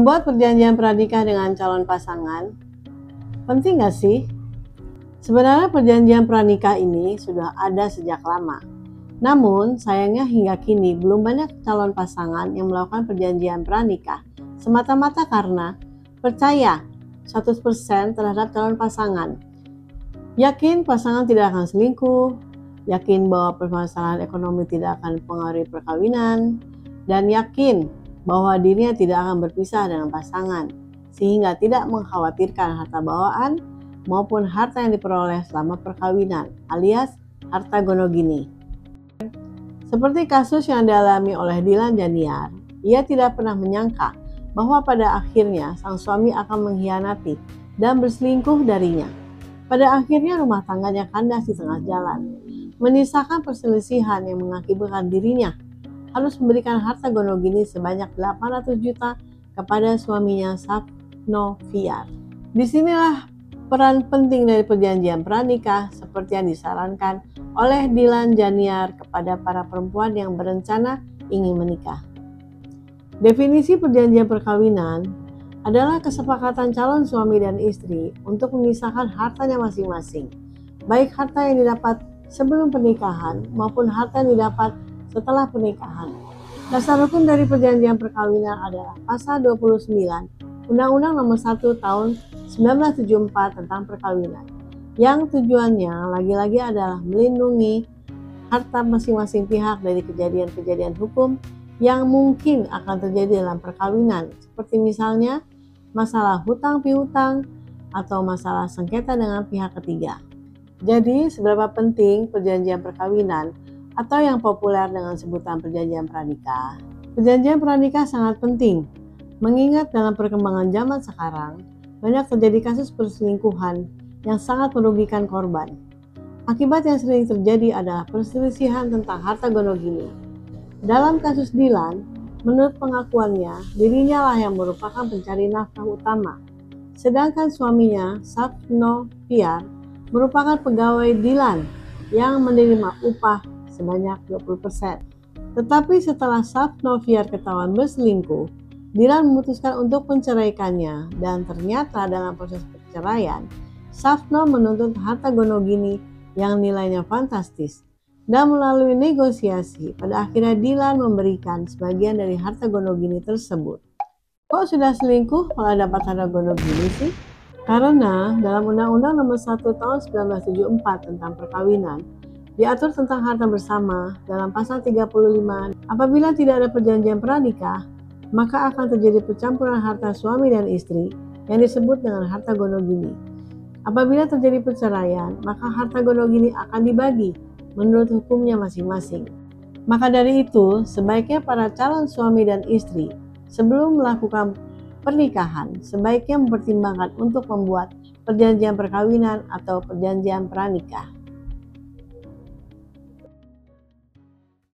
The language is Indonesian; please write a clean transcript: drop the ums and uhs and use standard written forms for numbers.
Membuat perjanjian pranikah dengan calon pasangan, penting nggak sih? Sebenarnya perjanjian pranikah ini sudah ada sejak lama. Namun, sayangnya hingga kini belum banyak calon pasangan yang melakukan perjanjian pranikah semata-mata karena percaya 100% terhadap calon pasangan. Yakin pasangan tidak akan selingkuh, yakin bahwa permasalahan ekonomi tidak akan mempengaruhi perkawinan, dan yakin bahwa dirinya tidak akan berpisah dengan pasangan, sehingga tidak mengkhawatirkan harta bawaan maupun harta yang diperoleh selama perkawinan, alias harta gonogini. Seperti kasus yang dialami oleh Dilan Janiar, ia tidak pernah menyangka bahwa pada akhirnya sang suami akan mengkhianati dan berselingkuh darinya. Pada akhirnya rumah tangganya kandas di tengah jalan, menyisakan perselisihan yang mengakibatkan dirinya harus memberikan harta gonogini sebanyak 800 juta kepada suaminya Sapno Fiar. Disinilah peran penting dari perjanjian pranikah seperti yang disarankan oleh Dilan Janiar kepada para perempuan yang berencana ingin menikah. Definisi perjanjian perkawinan adalah kesepakatan calon suami dan istri untuk memisahkan hartanya masing-masing, baik harta yang didapat sebelum pernikahan maupun harta yang didapat setelah pernikahan. Dasar hukum dari perjanjian perkawinan adalah pasal 29 Undang-Undang Nomor 1 Tahun 1974 tentang perkawinan, yang tujuannya lagi-lagi adalah melindungi harta masing-masing pihak dari kejadian-kejadian hukum yang mungkin akan terjadi dalam perkawinan, seperti misalnya masalah hutang piutang atau masalah sengketa dengan pihak ketiga. Jadi, seberapa penting perjanjian perkawinan atau yang populer dengan sebutan perjanjian pranikah? Perjanjian pranikah sangat penting, mengingat dalam perkembangan zaman sekarang, banyak terjadi kasus perselingkuhan yang sangat merugikan korban. Akibat yang sering terjadi adalah perselisihan tentang harta gonogini. Dalam kasus Dilan, menurut pengakuannya, dirinya lah yang merupakan pencari nafkah utama, sedangkan suaminya, Sapno Fiar, merupakan pegawai Dilan yang menerima upah sebanyak 20%. Tetapi setelah Sapno Fiar ketahuan berselingkuh, Dilan memutuskan untuk menceraikannya, dan ternyata dalam proses perceraian, Sapno menuntut harta gonogini yang nilainya fantastis. Dan melalui negosiasi, pada akhirnya Dilan memberikan sebagian dari harta gonogini tersebut. Kok sudah selingkuh malah dapat harta gonogini sih? Karena dalam Undang-Undang Nomor 1 Tahun 1974 tentang perkawinan, diatur tentang harta bersama dalam pasal 35. Apabila tidak ada perjanjian pranikah, maka akan terjadi percampuran harta suami dan istri yang disebut dengan harta gonogini. Apabila terjadi perceraian, maka harta gonogini akan dibagi menurut hukumnya masing-masing. Maka dari itu, sebaiknya para calon suami dan istri sebelum melakukan pernikahan sebaiknya mempertimbangkan untuk membuat perjanjian perkawinan atau perjanjian pranikah.